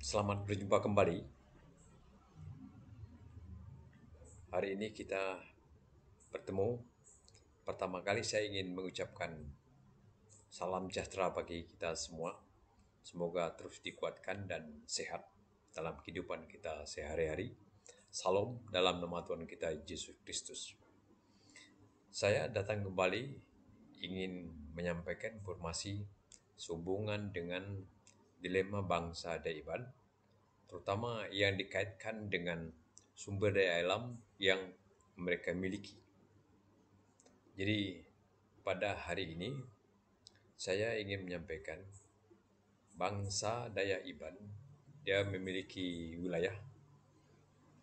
Selamat berjumpa kembali. Hari ini kita bertemu. Pertama kali saya ingin mengucapkan salam sejahtera bagi kita semua. Semoga terus dikuatkan dan sehat dalam kehidupan kita sehari-hari. Salam dalam nama Tuhan kita Yesus Kristus. Saya datang kembali ingin menyampaikan informasi sehubungan dengan dilema bangsa Daiban, terutama yang dikaitkan dengan sumber daya alam yang mereka miliki. Jadi pada hari ini saya ingin menyampaikan bangsa Dayak Iban dia memiliki wilayah,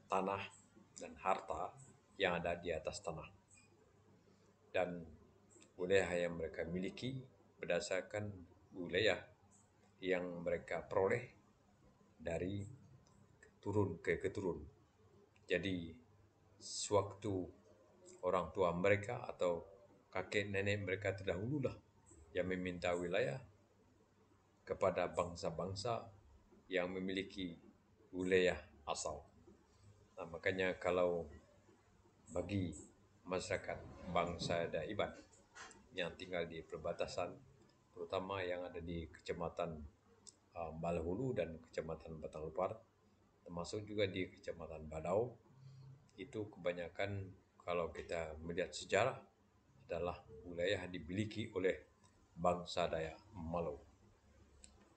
tanah, dan harta yang ada di atas tanah. Dan wilayah yang mereka miliki berdasarkan wilayah yang mereka peroleh dari turun ke keturun. Jadi sewaktu orang tua mereka atau kakek nenek mereka terdahulu lah yang meminta wilayah kepada bangsa-bangsa yang memiliki wilayah asal. Nah, makanya kalau bagi masyarakat bangsa Daiban yang tinggal di perbatasan, terutama yang ada di Kecamatan Balahulu dan Kecamatan Batang Lupar, termasuk juga di Kecamatan Badau, itu kebanyakan kalau kita melihat sejarah adalah wilayah dimiliki oleh bangsa Dayak Malau.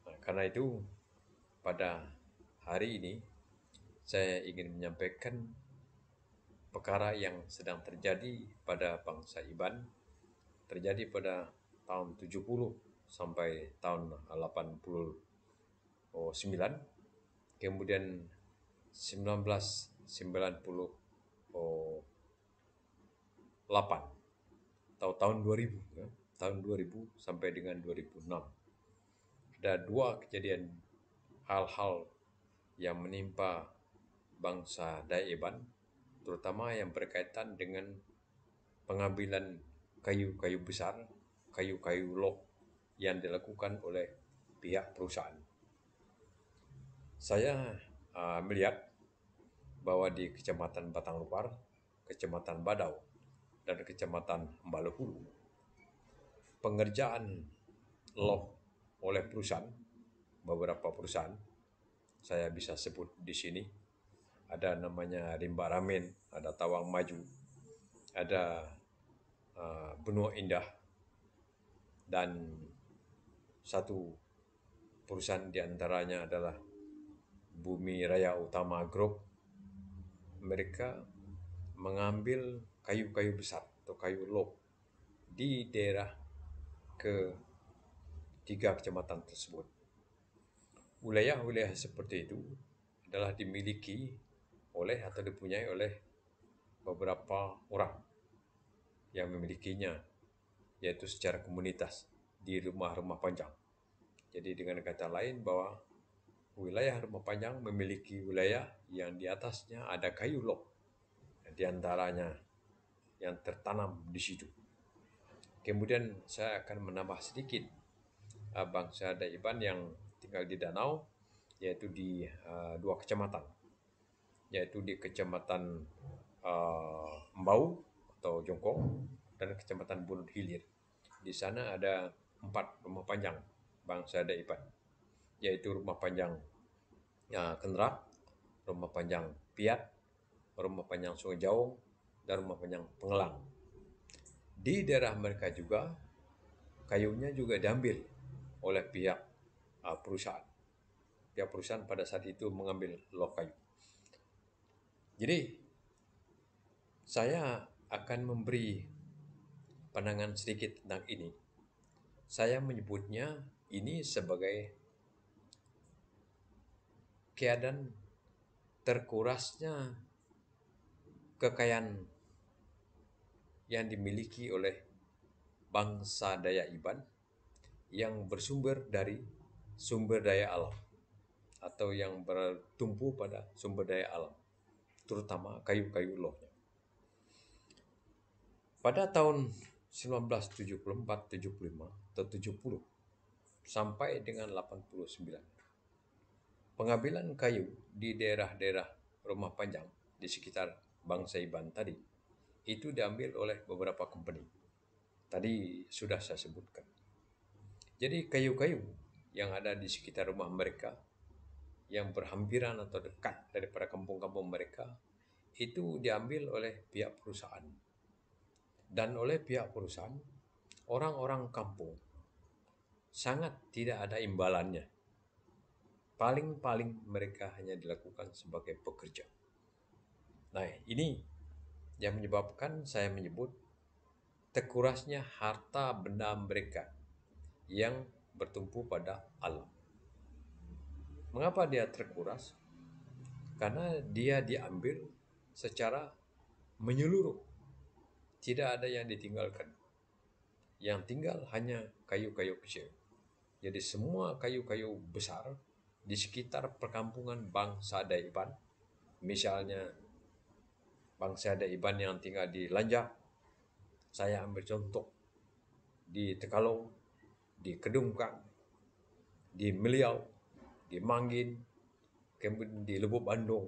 Nah, karena itu pada hari ini saya ingin menyampaikan perkara yang sedang terjadi pada bangsa Iban, terjadi pada tahun 70 sampai tahun 89, kemudian 1998 atau tahun 2000, ya, tahun 2000 sampai dengan 2006. Ada dua kejadian hal-hal yang menimpa bangsa Dayak Iban, terutama yang berkaitan dengan pengambilan kayu-kayu besar, kayu-kayu log yang dilakukan oleh pihak perusahaan. Saya melihat bahwa di Kecamatan Batang Lupar, Kecamatan Badau, dan Kecamatan Balehulu, pengerjaan log oleh perusahaan, beberapa perusahaan, saya bisa sebut di sini, ada namanya Rimba Ramen, ada Tawang Maju, ada Benua Indah, dan satu perusahaan diantaranya adalah Bumi Raya Utama Group. Mereka mengambil kayu-kayu besar atau kayu log di daerah ketiga kecamatan tersebut. Wilayah-wilayah seperti itu adalah dimiliki oleh atau dipunyai oleh beberapa orang yang memilikinya, yaitu secara komunitas di rumah-rumah panjang. Jadi dengan kata lain bahwa wilayah rumah panjang memiliki wilayah yang di atasnya ada kayu log, di antaranya yang tertanam di situ. Kemudian saya akan menambah sedikit bangsa Daiban yang tinggal di danau, yaitu di dua kecamatan, yaitu di Kecamatan Mbau atau Jongkong dan Kecamatan Bulut Hilir. Di sana ada 4 rumah panjang bangsa Daiban, yaitu rumah panjang Kenrak, rumah panjang Piat, rumah panjang Sungai Jauh, dan rumah panjang Pengelang. Di daerah mereka juga kayunya juga diambil oleh pihak perusahaan. Pihak perusahaan pada saat itu mengambil log kayu. Jadi saya akan memberi pandangan sedikit tentang ini. Saya menyebutnya ini sebagai keadaan terkurasnya kekayaan yang dimiliki oleh bangsa Dayak Iban yang bersumber dari sumber daya alam atau yang bertumpu pada sumber daya alam, terutama kayu-kayu lohnya. Pada tahun 1974, 75 atau 70 sampai dengan 89, pengambilan kayu di daerah-daerah rumah panjang di sekitar Bangsa Iban tadi itu diambil oleh beberapa company. Tadi sudah saya sebutkan. Jadi kayu-kayu yang ada di sekitar rumah mereka yang berhampiran atau dekat daripada kampung-kampung mereka itu diambil oleh pihak perusahaan. Dan oleh pihak perusahaan, orang-orang kampung sangat tidak ada imbalannya. Paling-paling mereka hanya dilakukan sebagai pekerja. Nah, ini yang menyebabkan saya menyebut terkurasnya harta benda mereka yang bertumpu pada alam. Mengapa dia terkuras? Karena dia diambil secara menyeluruh. Tidak ada yang ditinggalkan. Yang tinggal hanya kayu-kayu kecil. Jadi semua kayu-kayu besar di sekitar perkampungan bangsa Daiban, misalnya bangsa Daiban yang tinggal di Lanjak, saya ambil contoh di Tekalong, di Kedungkang, di Meliau, di Manggin, kemudian di Lubuk Bandung.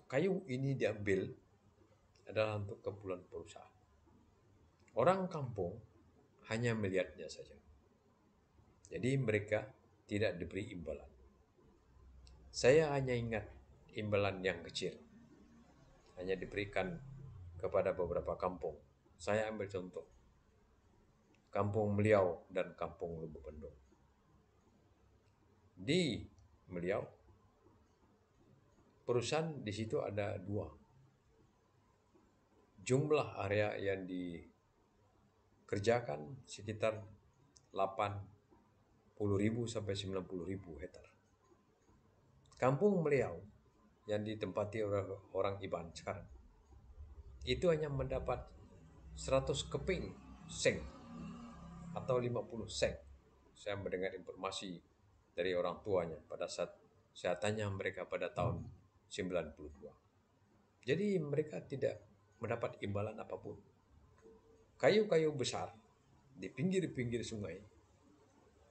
Kayu ini diambil adalah untuk keperluan perusahaan. Orang kampung hanya melihatnya saja. Jadi mereka tidak diberi imbalan. Saya hanya ingat imbalan yang kecil. Hanya diberikan kepada beberapa kampung. Saya ambil contoh. Kampung Meliau dan Kampung Lubuk Bandung. Di Meliau, perusahaan di situ ada 2. Jumlah area yang dikerjakan sekitar 80.000 sampai 90.000 hektar. Kampung Meliau yang ditempati oleh orang Iban sekarang itu hanya mendapat 100 keping seng atau 50 seng. Saya mendengar informasi dari orang tuanya pada saat saya tanya mereka pada tahun 92. Jadi mereka tidak mendapat imbalan apapun. Kayu-kayu besar di pinggir-pinggir sungai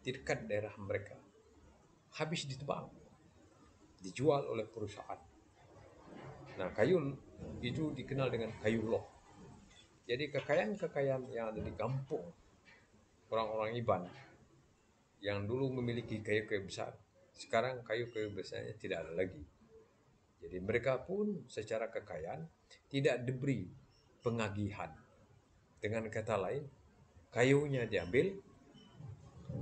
di dekat daerah mereka habis ditebang, dijual oleh perusahaan. Nah, kayu itu dikenal dengan kayu loh. Jadi kekayaan-kekayaan yang ada di kampung orang-orang Iban yang dulu memiliki kayu-kayu besar, sekarang kayu-kayu besarnya tidak ada lagi. Jadi mereka pun secara kekayaan tidak diberi pengagihan. Dengan kata lain, kayunya diambil,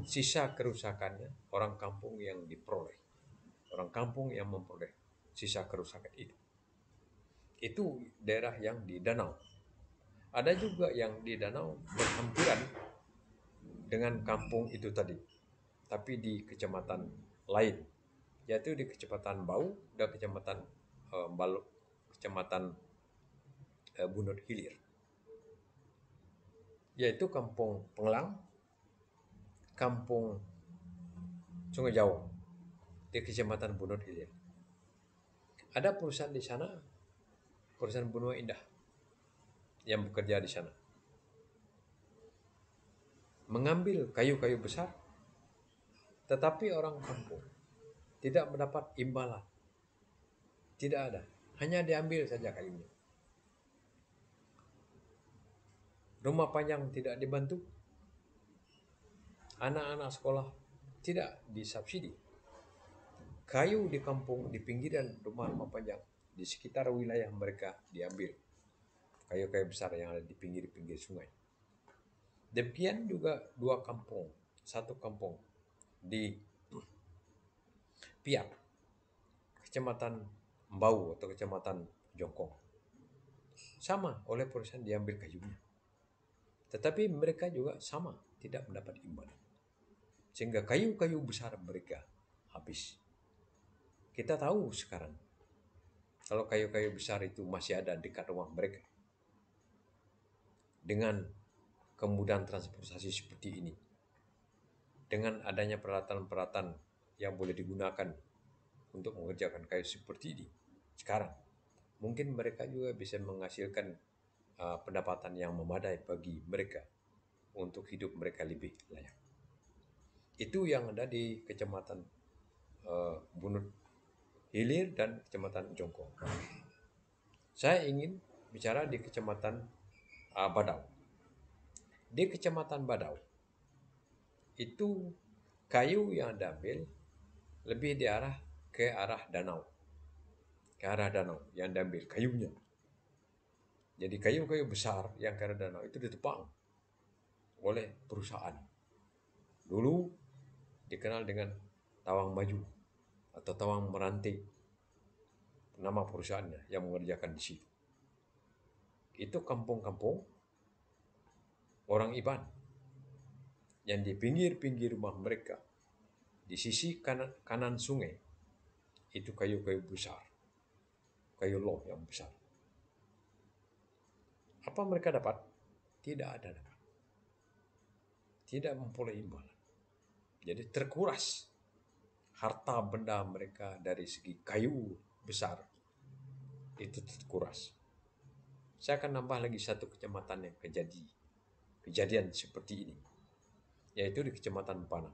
sisa kerusakannya orang kampung yang diperoleh. Orang kampung yang memperoleh sisa kerusakan itu. Itu daerah yang di danau. Ada juga yang di danau berhampiran dengan kampung itu tadi, tapi di kecamatan lain, yaitu di kecamatan Bau dan kecamatan Baluk, kecamatan Bunut Hilir, yaitu kampung Pengelang, kampung Sungai Jawa di kecamatan Bunut Hilir. Ada perusahaan di sana, perusahaan Benua Indah yang bekerja di sana, mengambil kayu-kayu besar, tetapi orang kampung tidak mendapat imbalan. Tidak ada, hanya diambil saja kayunya. Rumah panjang tidak dibantu, anak-anak sekolah tidak disubsidi. Kayu di kampung, di pinggiran rumah-rumah panjang, di sekitar wilayah mereka diambil. Kayu-kayu besar yang ada di pinggir-pinggir sungai. Demikian juga 2 kampung, 1 kampung di Piak, kecamatan Mbau atau kecamatan Jongkong. Sama, oleh perusahaan diambil kayunya. Tetapi mereka juga sama, tidak mendapat imbalan. Sehingga kayu-kayu besar mereka habis. Kita tahu sekarang, kalau kayu-kayu besar itu masih ada dekat rumah mereka. Dengan kemudahan transportasi seperti ini, dengan adanya peralatan-peralatan yang boleh digunakan untuk mengerjakan kayu seperti ini, sekarang mungkin mereka juga bisa menghasilkan pendapatan yang memadai bagi mereka untuk hidup mereka lebih layak. Itu yang ada di kecamatan Bunut Hilir dan Kecamatan Jongkong. Saya ingin bicara di Kecamatan Badau. Di Kecamatan Badau itu kayu yang diambil lebih ke arah danau, yang diambil kayunya. Jadi kayu-kayu besar yang ke arah danau itu ditebang oleh perusahaan. Dulu dikenal dengan Tawang Maju atau Tawang Meranti, nama perusahaannya yang mengerjakan di situ. Itu kampung-kampung orang Iban yang di pinggir-pinggir rumah mereka, di sisi kanan sungai, itu kayu-kayu besar, kayu loh yang besar. Apa mereka dapat? Tidak ada dapat. Tidak memperoleh imbalan. Jadi terkuras harta benda mereka dari segi kayu besar, itu terkuras. Saya akan nambah lagi satu kecamatan yang kejadian seperti ini, yaitu di Kecamatan Panang.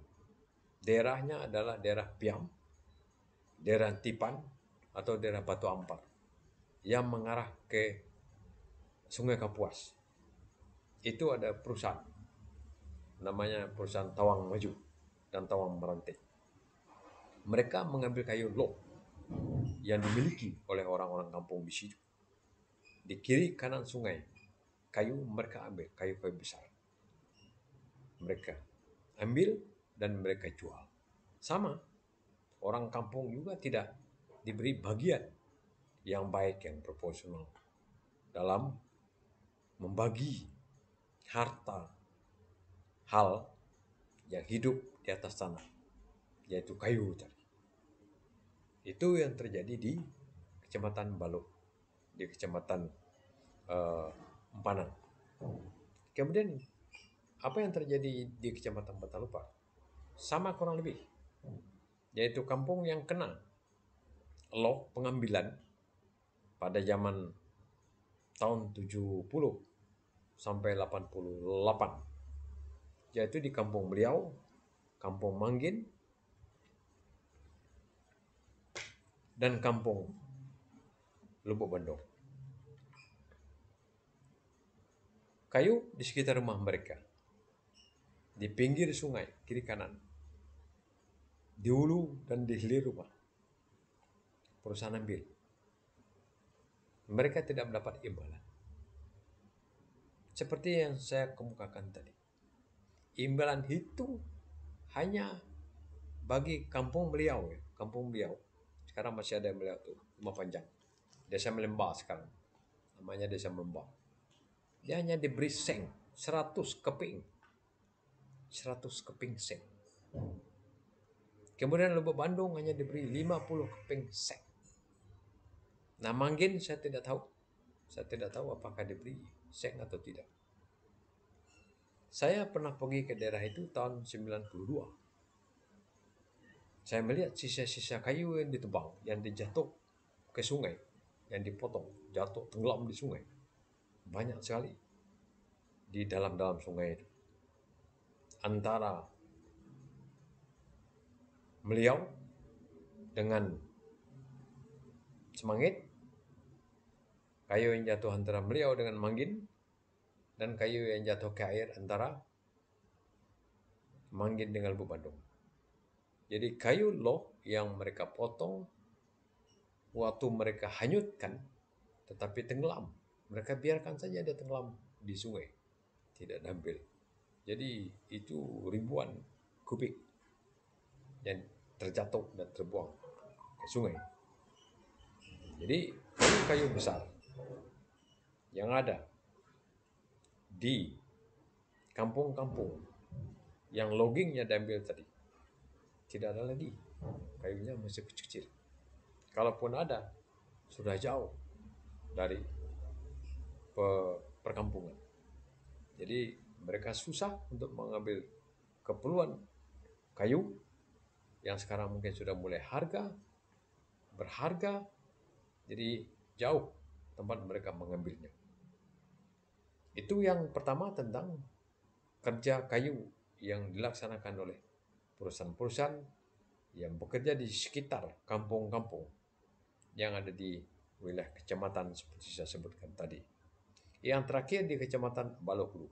Daerahnya adalah daerah Piam, daerah Tipan, atau daerah Batu Ampar, yang mengarah ke Sungai Kapuas. Itu ada perusahaan, namanya perusahaan Tawang Maju dan Tawang Meranti. Mereka mengambil kayu loh yang dimiliki oleh orang-orang kampung di situ. Di kiri kanan sungai, kayu mereka ambil, kayu-kayu besar. Mereka ambil dan mereka jual. Sama, orang kampung juga tidak diberi bagian yang baik, yang proporsional dalam membagi harta hal yang hidup di atas tanah, yaitu kayu tadi. Itu yang terjadi di Kecamatan Balok, di Kecamatan Empanang. Kemudian apa yang terjadi di Kecamatan Batalupa? Sama kurang lebih, yaitu kampung yang kena loh pengambilan pada zaman tahun 70 sampai 88, yaitu di Kampung Beliau, Kampung Manggin, dan Kampung Lubuk Bandung. Kayu di sekitar rumah mereka, di pinggir sungai, kiri kanan, di hulu dan di hilir rumah, perusahaan ambil. Mereka tidak mendapat imbalan. Seperti yang saya kemukakan tadi, imbalan itu hanya bagi Kampung Beliau, ya. Kampung Beliau sekarang masih ada Beliau tuh, Rumah Panjang, Desa Melembah sekarang, namanya Desa Melembah. Dia hanya diberi seng 100 keping seng. Kemudian Lubuk Bandung hanya diberi 50 keping seng. Nah, Manggin saya tidak tahu. Saya tidak tahu apakah diberi seng atau tidak. Saya pernah pergi ke daerah itu tahun 92. Saya melihat sisa-sisa kayu yang ditebang, yang dijatuh ke sungai, yang dipotong, jatuh tenggelam di sungai. Banyak sekali di dalam sungai itu. Antara Beliau dengan Semangit, kayu yang jatuh antara Beliau dengan Manggin, dan kayu yang jatuh ke air antara Manggin dengan Lubuk Bandung. Jadi kayu loh yang mereka potong, waktu mereka hanyutkan, tetapi tenggelam. Mereka biarkan saja dia tenggelam di sungai, tidak diambil. Jadi itu ribuan kubik yang terjatuh dan terbuang ke sungai. Jadi kayu besar yang ada di kampung-kampung yang loggingnya diambil tadi, tidak ada lagi. Kayunya masih kecil-kecil. Kalaupun ada, sudah jauh dari perkampungan. Jadi mereka susah untuk mengambil keperluan kayu yang sekarang mungkin sudah mulai berharga, jadi jauh tempat mereka mengambilnya. Itu yang pertama tentang kerja kayu yang dilaksanakan oleh perusahaan-perusahaan yang bekerja di sekitar kampung-kampung yang ada di wilayah kecamatan seperti saya sebutkan tadi. Yang terakhir di Kecamatan Balohulu.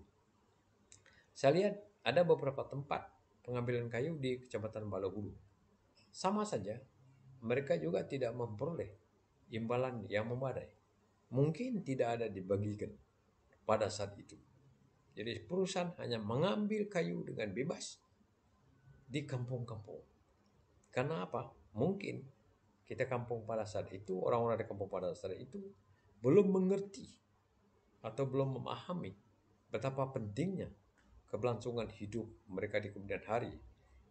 Saya lihat ada beberapa tempat pengambilan kayu di Kecamatan Balohulu. Sama saja, mereka juga tidak memperoleh imbalan yang memadai. Mungkin tidak ada dibagikan pada saat itu. Jadi perusahaan hanya mengambil kayu dengan bebas di kampung-kampung. Karena apa? Mungkin kita kampung pada saat itu, orang-orang di kampung pada saat itu belum mengerti atau belum memahami betapa pentingnya keberlangsungan hidup mereka di kemudian hari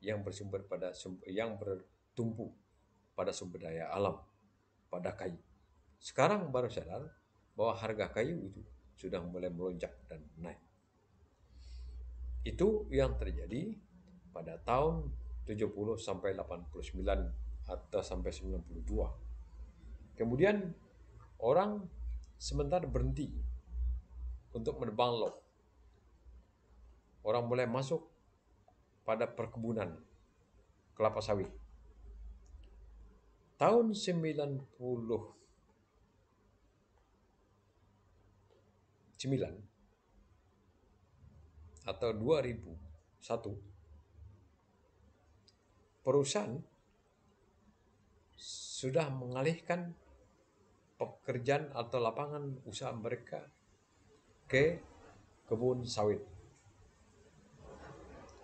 yang bertumpu pada sumber daya alam, pada kayu. Sekarang baru sadar bahwa harga kayu itu sudah mulai melonjak dan naik. Itu yang terjadi pada tahun 70 sampai 89 atau sampai 92. Kemudian orang sebentar berhenti untuk menebang log. Orang mulai masuk pada perkebunan kelapa sawit. Tahun 99 atau 2001, perusahaan sudah mengalihkan pekerjaan atau lapangan usaha mereka ke kebun sawit.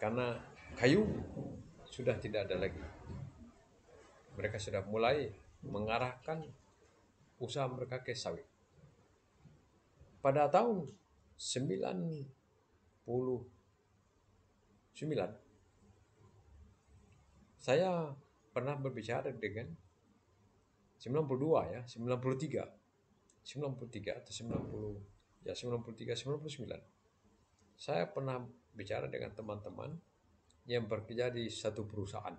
Karena kayu sudah tidak ada lagi. Mereka sudah mulai mengarahkan usaha mereka ke sawit. Pada tahun 99, saya pernah berbicara dengan 92 ya, 93 atau 90, ya 93, 99. Saya pernah bicara dengan teman-teman yang bekerja di satu perusahaan.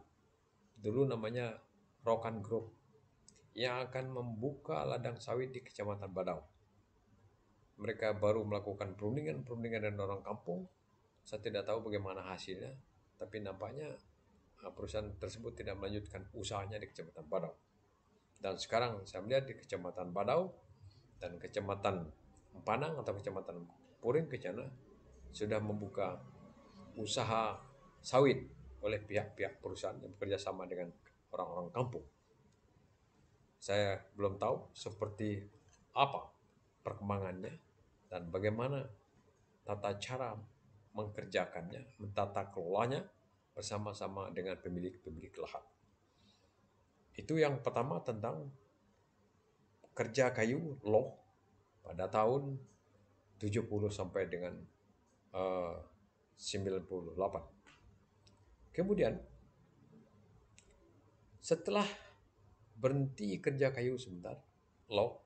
Dulu namanya Rokan Group, yang akan membuka ladang sawit di Kecamatan Badau. Mereka baru melakukan perundingan dengan orang kampung. Saya tidak tahu bagaimana hasilnya, tapi nampaknya perusahaan tersebut tidak melanjutkan usahanya di Kecamatan Badau. Dan sekarang saya melihat di Kecamatan Badau dan Kecamatan Empanang atau Kecamatan Puring Kencana sudah membuka usaha sawit oleh pihak-pihak perusahaan yang bekerja sama dengan orang-orang kampung. Saya belum tahu seperti apa perkembangannya dan bagaimana tata cara mengerjakannya, mentata kelolanya bersama-sama dengan pemilik-pemilik lahan. Itu yang pertama tentang kerja kayu loh pada tahun 70 sampai dengan 98. Kemudian setelah berhenti kerja kayu sebentar, loh,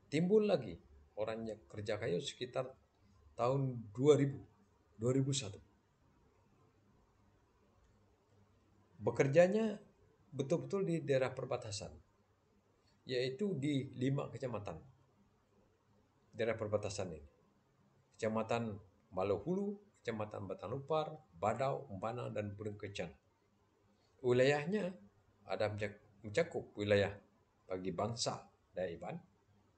timbul lagi orangnya kerja kayu sekitar tahun 2001. Bekerjanya betul-betul di daerah perbatasan, yaitu di 5 kecamatan. Daerah perbatasan ini. Kecamatan Balohulu, Kecamatan Batanupar, Badau, Empanang, dan Puring Kencana. Wilayahnya ada mencakup wilayah bagi bangsa Dayak Iban,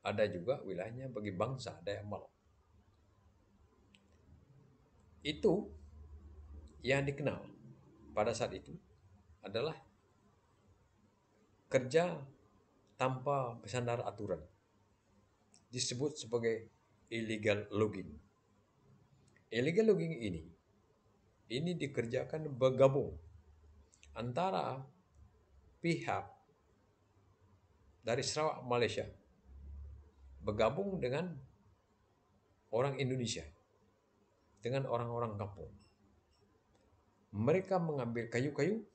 ada juga wilayahnya bagi bangsa Dayak Mal. Itu yang dikenal pada saat itu adalah kerja tanpa bersandar aturan. Disebut sebagai illegal logging. Illegal logging ini dikerjakan bergabung antara pihak dari Sarawak Malaysia bergabung dengan orang Indonesia, dengan orang-orang kampung. Mereka mengambil kayu-kayu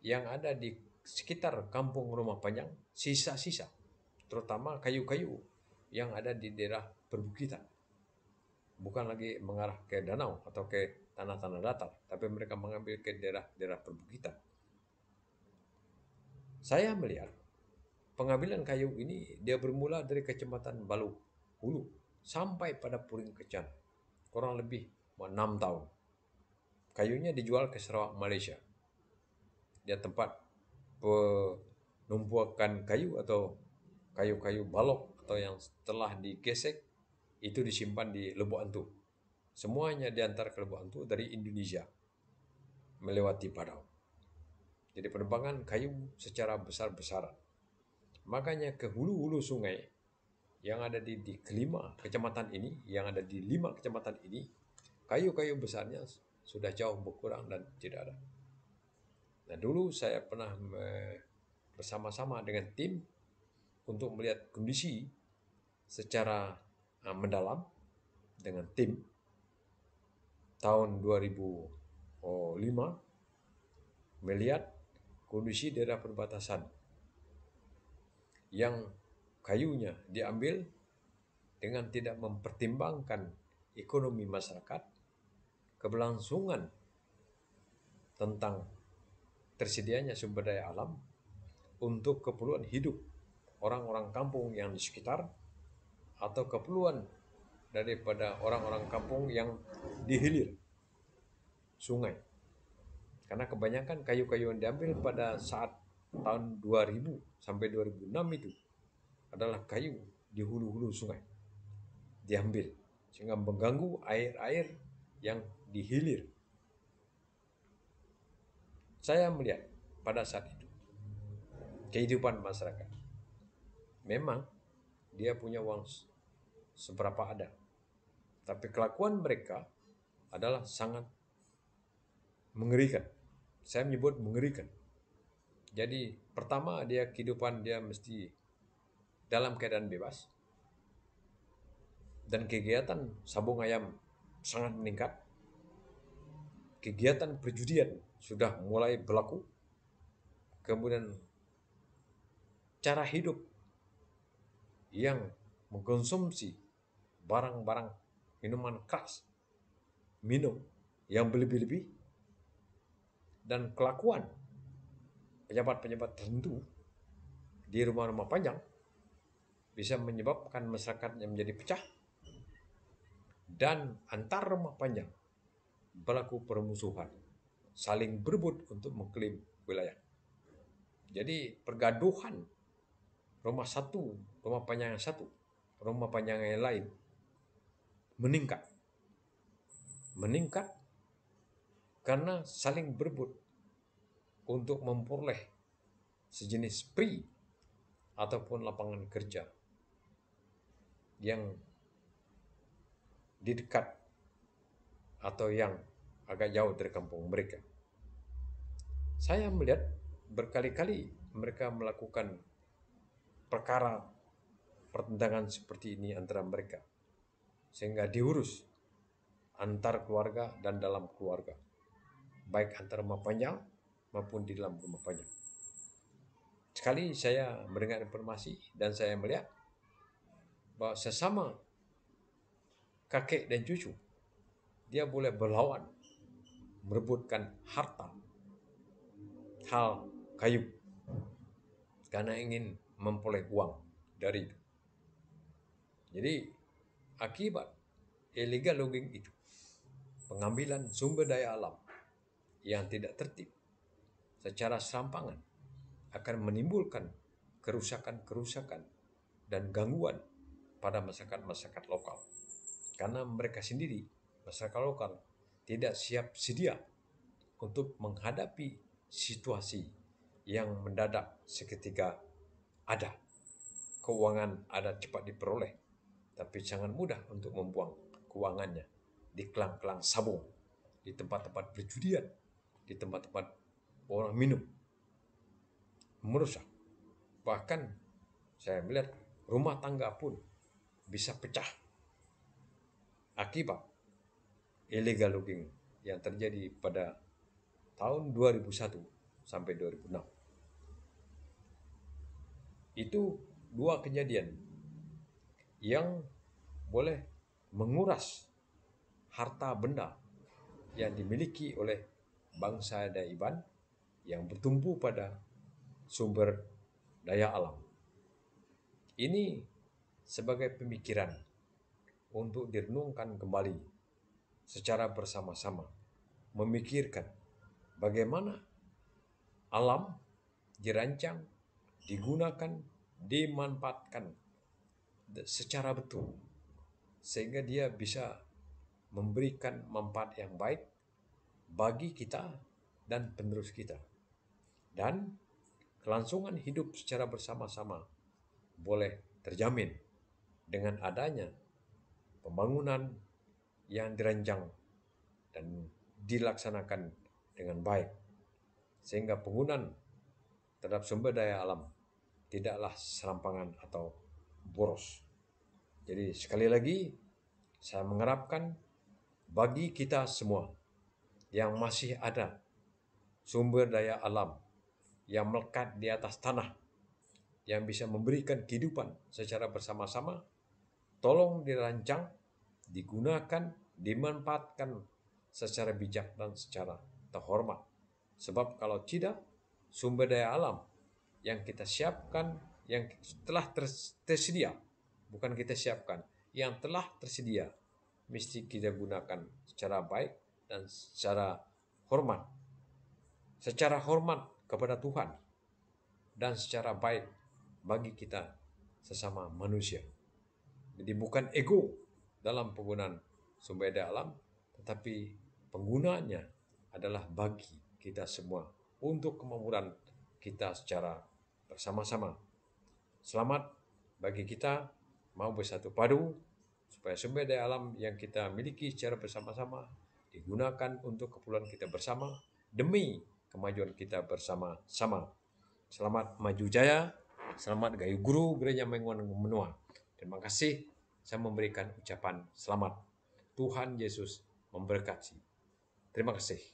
yang ada di sekitar kampung Rumah Panjang, sisa-sisa, terutama kayu-kayu yang ada di daerah perbukitan. Bukan lagi mengarah ke danau atau ke tanah-tanah datar, tapi mereka mengambil ke daerah-daerah perbukitan. Saya melihat pengambilan kayu ini dia bermula dari Kecamatan Balohulu sampai pada Puring Kencana, kurang lebih 6 tahun. Kayunya dijual ke Sarawak Malaysia. dia tempat penumpukan kayu atau kayu-kayu balok atau yang telah digesek itu disimpan di Lubuk Antu. Semuanya diantar ke Lubuk Antu dari Indonesia melewati Padau. Jadi penerbangan kayu secara besar-besaran. Makanya ke hulu-hulu sungai yang ada di kelima kecamatan ini, yang ada di 5 kecamatan ini, kayu-kayu besarnya sudah jauh berkurang dan tidak ada. Nah, dulu saya pernah bersama-sama dengan tim untuk melihat kondisi secara mendalam dengan tim tahun 2005 melihat kondisi daerah perbatasan yang kayunya diambil dengan tidak mempertimbangkan ekonomi masyarakat, keberlangsungan tentang tersedianya sumber daya alam untuk keperluan hidup orang-orang kampung yang di sekitar atau keperluan daripada orang-orang kampung yang di hilir sungai. Karena kebanyakan kayu-kayu yang diambil pada saat tahun 2000 sampai 2006 itu adalah kayu di hulu-hulu sungai diambil sehingga mengganggu air-air yang di hilir. Saya melihat pada saat itu kehidupan masyarakat. Memang dia punya uang seberapa ada, tapi kelakuan mereka adalah sangat mengerikan. Saya menyebut mengerikan. Jadi pertama dia kehidupan dia mesti dalam keadaan bebas dan kegiatan sabung ayam sangat meningkat. Kegiatan perjudian sudah mulai berlaku. Kemudian cara hidup yang mengkonsumsi barang-barang minuman keras, minum yang berlebih-lebih, dan kelakuan pejabat-pejabat tertentu di rumah-rumah panjang bisa menyebabkan masyarakat yang menjadi pecah dan antar rumah panjang berlaku permusuhan, saling berebut untuk mengklaim wilayah. Jadi pergaduhan rumah satu, rumah panjang yang satu, rumah panjang yang lain meningkat. Meningkat karena saling berebut untuk memperoleh sejenis PRI ataupun lapangan kerja yang di dekat atau yang agak jauh dari kampung mereka. Saya melihat berkali-kali mereka melakukan perkara pertentangan seperti ini antara mereka, sehingga diurus antar keluarga dan dalam keluarga, baik antar rumah panjang maupun di dalam rumah panjang. Sekali saya mendengar informasi dan saya melihat bahwa sesama kakek dan cucu dia boleh berlawan merebutkan harta hal kayu karena ingin memperoleh uang dari itu. Jadi akibat illegal logging itu, pengambilan sumber daya alam yang tidak tertib secara serampangan akan menimbulkan kerusakan-kerusakan dan gangguan pada masyarakat-masyarakat lokal. Karena mereka sendiri, masyarakat lokal, tidak siap sedia untuk menghadapi situasi yang mendadak seketika ada. Keuangan ada cepat diperoleh, tapi sangat mudah untuk membuang keuangannya di kelang-kelang sabung, di tempat-tempat perjudian, di tempat-tempat orang minum, merusak. Bahkan saya melihat rumah tangga pun bisa pecah akibat illegal logging yang terjadi pada tahun 2001 sampai 2006. Itu dua kejadian yang boleh menguras harta benda yang dimiliki oleh bangsa Daiban yang bertumpu pada sumber daya alam. Ini sebagai pemikiran untuk direnungkan kembali secara bersama-sama, memikirkan bagaimana alam dirancang, digunakan, dimanfaatkan secara betul sehingga dia bisa memberikan manfaat yang baik bagi kita dan penerus kita. Dan kelangsungan hidup secara bersama-sama boleh terjamin dengan adanya pembangunan yang dirancang dan dilaksanakan dengan baik, sehingga penggunaan terhadap sumber daya alam tidaklah serampangan atau boros. Jadi sekali lagi saya mengharapkan bagi kita semua yang masih ada sumber daya alam yang melekat di atas tanah yang bisa memberikan kehidupan secara bersama-sama, tolong dirancang, digunakan, dimanfaatkan secara bijak dan secara terhormat. Sebab kalau tidak, sumber daya alam yang kita siapkan, yang telah tersedia, bukan kita siapkan, yang telah tersedia, mesti kita gunakan secara baik dan secara hormat. Secara hormat kepada Tuhan dan secara baik bagi kita sesama manusia. Jadi bukan ego dalam penggunaan sumber daya alam, tetapi penggunaannya adalah bagi kita semua untuk kemakmuran kita secara bersama-sama. Selamat bagi kita mau bersatu padu supaya sumber daya alam yang kita miliki secara bersama-sama digunakan untuk keperluan kita bersama demi kemajuan kita bersama-sama. Selamat maju jaya, selamat gayu guru gereja Menguan menua. Terima kasih saya memberikan ucapan selamat. Tuhan Yesus memberkati. Terima kasih.